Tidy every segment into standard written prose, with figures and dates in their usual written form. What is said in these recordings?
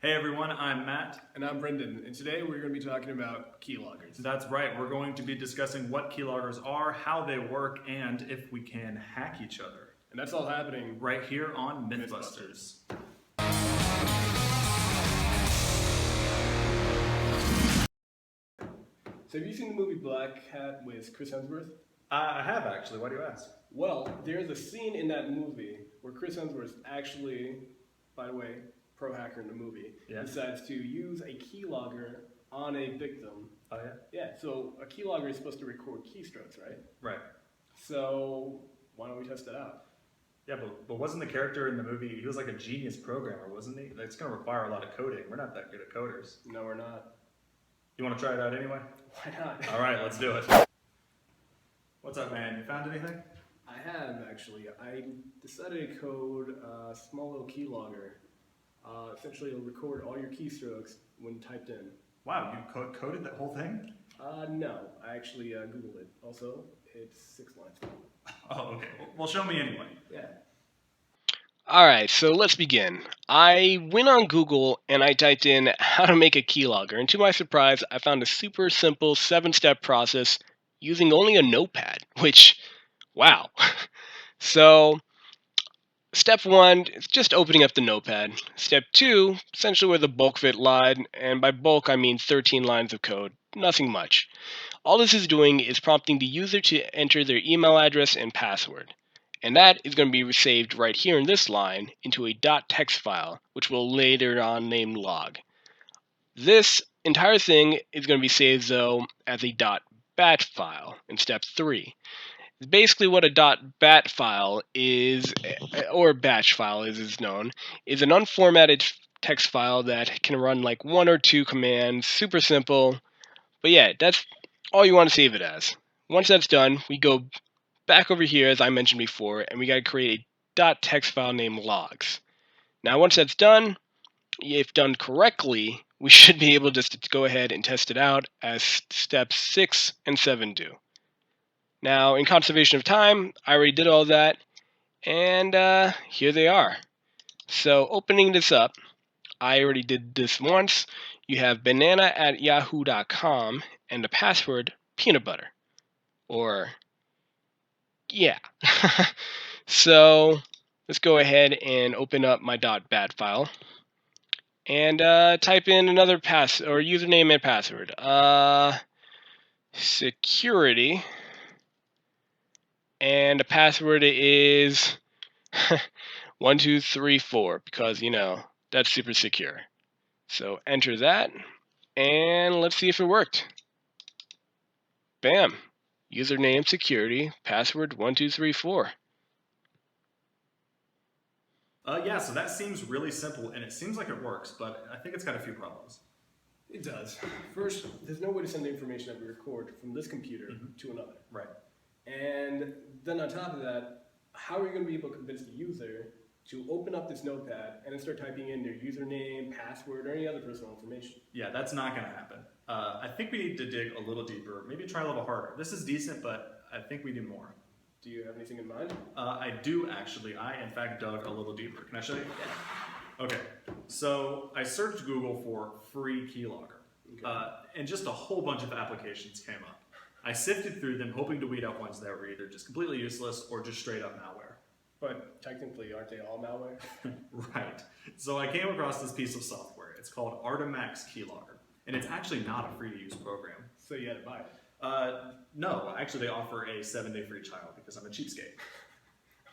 Hey everyone, I'm Matt. And I'm Brendon, and today we're going to be talking about keyloggers. That's right, we're going to be discussing what keyloggers are, how they work, and if we can hack each other. And that's all happening Right here on Mythbusters. Mythbusters. So have you seen the movie Black Hat with Chris Hemsworth? I have actually, why do you ask? Well, there's a scene in that movie where Chris Hemsworth actually, by the way, pro hacker in the movie, decides to use a keylogger on a victim. Oh yeah? Yeah, so a keylogger is supposed to record keystrokes, right? Right. So why don't we test it out? Yeah, but wasn't the character in the movie, he was like a genius programmer, wasn't he? That's going to require a lot of coding. We're not that good at coders. No, we're not. You want to try it out anyway? Why not? All right, let's do it. What's up, man? You found anything? I have, actually. I decided to code a small little keylogger. Essentially, it'll record all your keystrokes when typed in. Wow, you coded that whole thing? No, I actually Googled it. Also, it's 6 lines long. Oh, okay. Well, show me anyway. Yeah. Alright, so let's begin. I went on Google and I typed in how to make a keylogger, and to my surprise, I found a super simple 7-step process using only a notepad, which, wow. So, step 1 is just opening up the notepad. Step 2, essentially where the bulk of it lied, and by bulk I mean 13 lines of code, nothing much. All this is doing is prompting the user to enter their email address and password. And that is going to be saved right here in this line into a .text file, which we'll later on name log. This entire thing is going to be saved, though, as a .bat file in step 3. Basically what a .bat file is, or batch file as it's known, is an unformatted text file that can run like 1 or 2 commands, super simple. But yeah, that's all you want to save it as. Once that's done, we go back over here, as I mentioned before, and we got to create a .text file named logs. Now, once that's done, if done correctly, we should be able just to go ahead and test it out as steps 6 and 7 do. Now, in conservation of time, I already did all that, and here they are. So, opening this up, I already did this once. You have banana@yahoo.com and the password peanut butter. Or yeah. So let's go ahead and open up my .bat file and type in another username and password. Security, and the password is 1234 because that's super secure. So enter that, and let's see if it worked. Bam! Username, security, password 1234. Yeah, so that seems really simple, and it seems like it works, but I think it's got a few problems. It does. First, there's no way to send the information that we record from this computer to another. Right. And then on top of that, how are you going to be able to convince the user to open up this notepad and then start typing in their username, password, or any other personal information? Yeah, that's not going to happen. I think we need to dig a little deeper, maybe try a little harder. This is decent, but I think we need more. Do you have anything in mind? I do actually. I, in fact, dug a little deeper. Can I show you? Yeah. Okay, so I searched Google for free keylogger, and just a whole bunch of applications came up. I sifted through them, hoping to weed out ones that were either just completely useless or just straight up malware. But technically, aren't they all malware? Right. So I came across this piece of software. It's called Artimax Keylogger, and it's actually not a free-to-use program. So you had to buy it? No, actually they offer a 7-day free trial because I'm a cheapskate.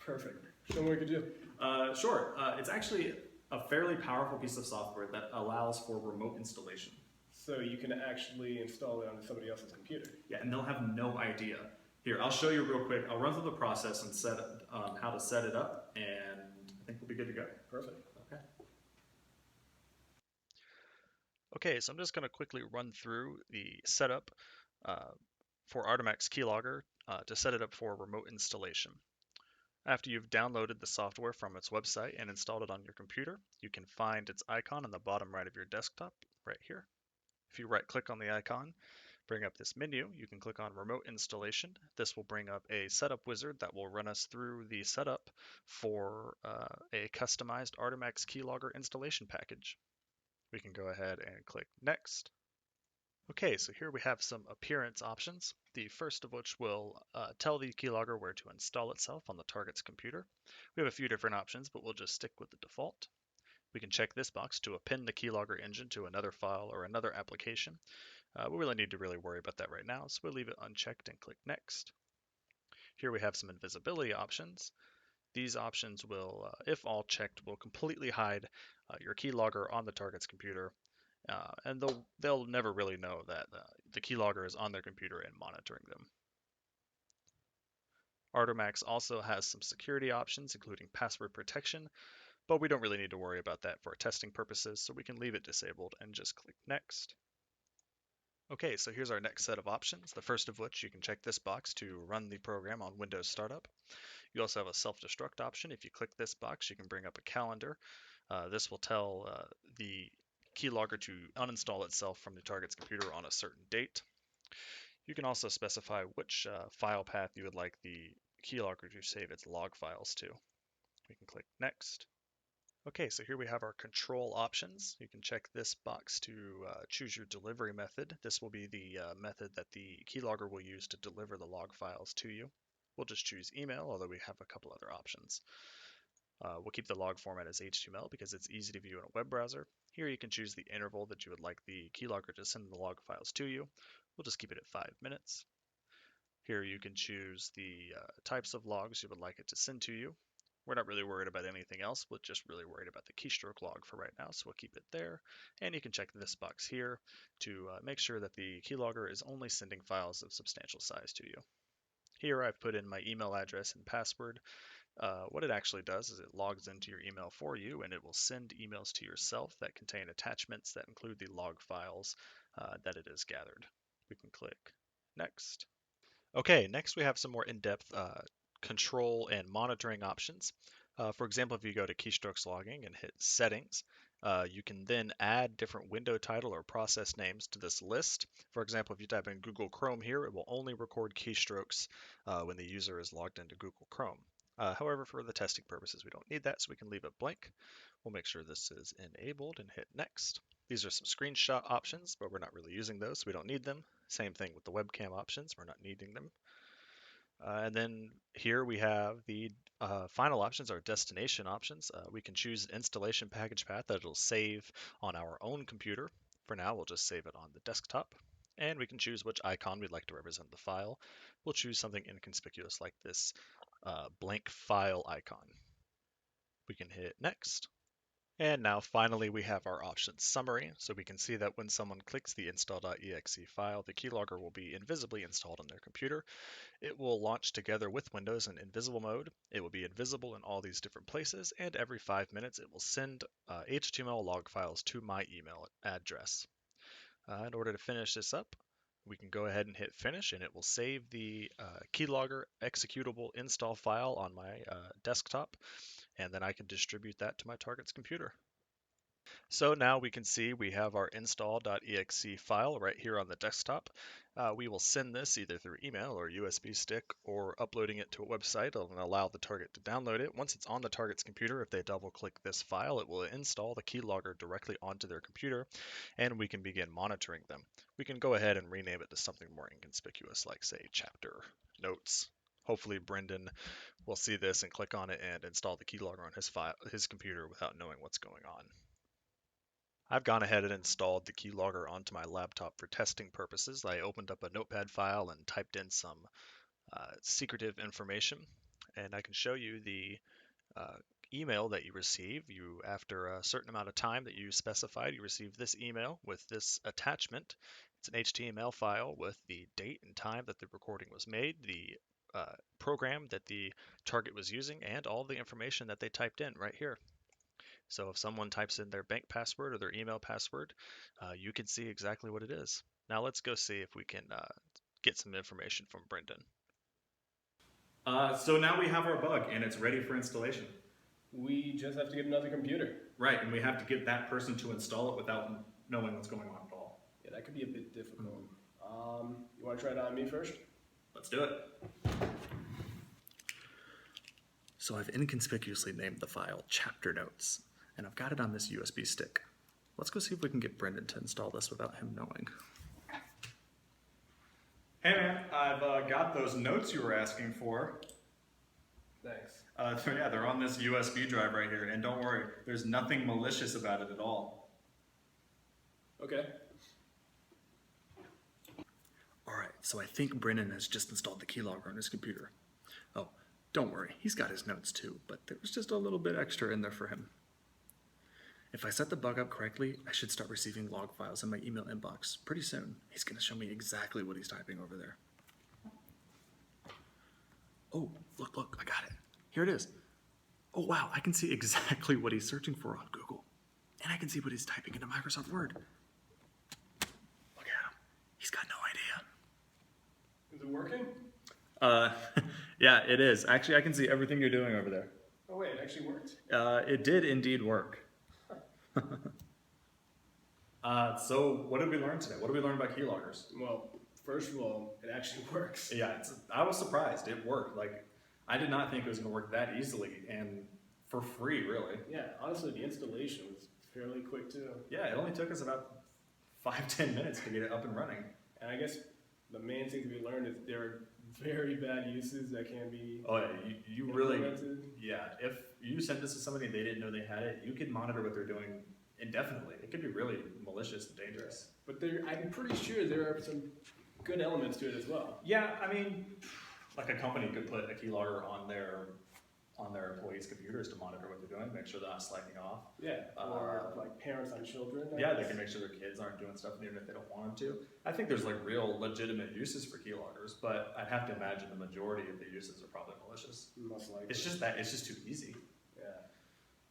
Perfect. Show me what you could do. Sure. It's actually a fairly powerful piece of software that allows for remote installation. So you can actually install it onto somebody else's computer. Yeah, and they'll have no idea. Here, I'll show you real quick. I'll run through the process and set how to set it up, and I think we'll be good to go. Perfect. Okay. Okay, so I'm just going to quickly run through the setup for Artimax Keylogger to set it up for remote installation. After you've downloaded the software from its website and installed it on your computer, you can find its icon on the bottom right of your desktop, right here. If you right-click on the icon, bring up this menu, you can click on Remote Installation. This will bring up a setup wizard that will run us through the setup for a customized Artimax Keylogger installation package. We can go ahead and click Next. Okay, so here we have some appearance options, the first of which will tell the keylogger where to install itself on the target's computer. We have a few different options, but we'll just stick with the default. We can check this box to append the keylogger engine to another file or another application. We really need to worry about that right now, so we'll leave it unchecked and click Next. Here we have some invisibility options. These options will, if all checked, will completely hide your keylogger on the target's computer, and they'll never really know that the keylogger is on their computer and monitoring them. Artomax also has some security options, including password protection, but we don't really need to worry about that for testing purposes, so we can leave it disabled and just click Next. Okay, so here's our next set of options, the first of which you can check this box to run the program on Windows Startup. You also have a self-destruct option. If you click this box, you can bring up a calendar. This will tell the keylogger to uninstall itself from the target's computer on a certain date. You can also specify which file path you would like the keylogger to save its log files to. We can click Next. Okay, so here we have our control options. You can check this box to choose your delivery method. This will be the method that the keylogger will use to deliver the log files to you. We'll just choose email, although we have a couple other options. We'll keep the log format as HTML because it's easy to view in a web browser. Here you can choose the interval that you would like the keylogger to send the log files to you. We'll just keep it at 5 minutes. Here you can choose the types of logs you would like it to send to you. We're not really worried about anything else, we're just really worried about the keystroke log for right now, so we'll keep it there. And you can check this box here to make sure that the keylogger is only sending files of substantial size to you. Here I've put in my email address and password. What it actually does is it logs into your email for you, and it will send emails to yourself that contain attachments that include the log files that it has gathered. We can click Next. Okay, next we have some more in-depth control and monitoring options. For example, if you go to keystrokes logging and hit settings, you can then add different window title or process names to this list. For example, if you type in Google Chrome here, it will only record keystrokes when the user is logged into Google Chrome. However, for the testing purposes, we don't need that, so we can leave it blank. We'll make sure this is enabled and hit Next. These are some screenshot options, but we're not really using those, so we don't need them. Same thing with the webcam options, we're not needing them. And then here we have the final options, our destination options. We can choose an installation package path that it'll save on our own computer. For now, we'll just save it on the desktop. And we can choose which icon we'd like to represent the file. We'll choose something inconspicuous like this blank file icon. We can hit Next. And now finally we have our options summary, so we can see that when someone clicks the install.exe file, the keylogger will be invisibly installed on their computer. It will launch together with Windows in invisible mode. It will be invisible in all these different places, and every 5 minutes it will send HTML log files to my email address. In order to finish this up, we can go ahead and hit finish, and it will save the keylogger executable install file on my desktop, and then I can distribute that to my target's computer. So now we can see we have our install.exe file right here on the desktop. We will send this either through email or USB stick or uploading it to a website and allow the target to download it. Once it's on the target's computer, if they double click this file, it will install the keylogger directly onto their computer, and we can begin monitoring them. We can go ahead and rename it to something more inconspicuous, like say chapter notes. Hopefully Brendon will see this and click on it and install the keylogger on his computer without knowing what's going on. I've gone ahead and installed the keylogger onto my laptop for testing purposes. I opened up a notepad file and typed in some secretive information, and I can show you the email that you receive. After a certain amount of time that you specified, you receive this email with this attachment. It's an HTML file with the date and time that the recording was made, the program that the target was using, and all the information that they typed in right here. So if someone types in their bank password or their email password, you can see exactly what it is. Now let's go see if we can get some information from Brendon. So now we have our bug, and it's ready for installation. We just have to get another computer. Right, and we have to get that person to install it without knowing what's going on at all. Yeah, that could be a bit difficult. You want to try it on me first? Let's do it. So I've inconspicuously named the file chapter notes, and I've got it on this USB stick. Let's go see if we can get Brendon to install this without him knowing. Hey man, I've got those notes you were asking for. Thanks. Yeah, they're on this USB drive right here, and don't worry, there's nothing malicious about it at all. Okay. Alright, so I think Brendon has just installed the keylogger on his computer. Oh, don't worry, he's got his notes too, but there was just a little bit extra in there for him. If I set the bug up correctly, I should start receiving log files in my email inbox pretty soon. He's going to show me exactly what he's typing over there. Oh, look, I got it. Here it is. Oh wow, I can see exactly what he's searching for on Google. And I can see what he's typing into Microsoft Word. Look at him. He's got no idea. Is it working? Yeah, it is. Actually, I can see everything you're doing over there. Oh wait, it actually worked? It did indeed work. So what did we learn today? What did we learn about keyloggers? Well, first of all, it actually works. Yeah, I was surprised. It worked. Like, I did not think it was going to work that easily and for free, really. Yeah, honestly, the installation was fairly quick too. Yeah, it only took us about 5-10 minutes to get it up and running. And I guess the main thing to be learned is there are very bad uses that can be Oh yeah, you really, implemented. yeah, if you sent this to somebody and they didn't know they had it, you could monitor what they're doing indefinitely. It could be really malicious and dangerous. But I'm pretty sure there are some good elements to it as well. Yeah, I mean, like a company could put a keylogger on their employees' computers to monitor what they're doing, make sure they're not slacking off. Yeah, or like parents on children. I Yeah, guess. they can make sure their kids aren't doing stuff even if they don't want them to. I think there's like real legitimate uses for keyloggers, but I'd have to imagine the majority of the uses are probably malicious. Most likely. It's just too easy. Yeah.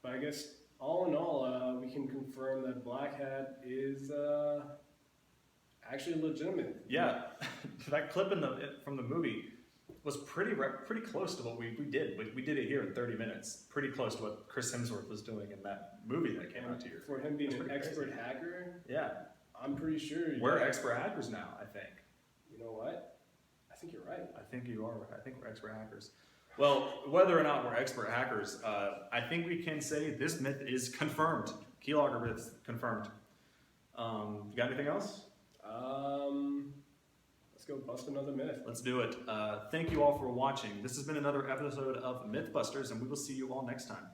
But I guess all in all, we can confirm that Black Hat is actually legitimate. Yeah, that clip from the movie was pretty close to what we did. We did it here in 30 minutes. Pretty close to what Chris Hemsworth was doing in that movie that came out 2 years ago. For him being That's an pretty expert crazy. hacker, Yeah, I'm pretty sure. we're expert hackers now, I think. You know what? I think you're right. I think you are. I think we're expert hackers. Well, whether or not we're expert hackers, I think we can say this myth is confirmed. Keylogger myth is confirmed. You got anything else? Let's go bust another myth. Let's do it. Thank you all for watching. This has been another episode of Mythbusters, and we will see you all next time.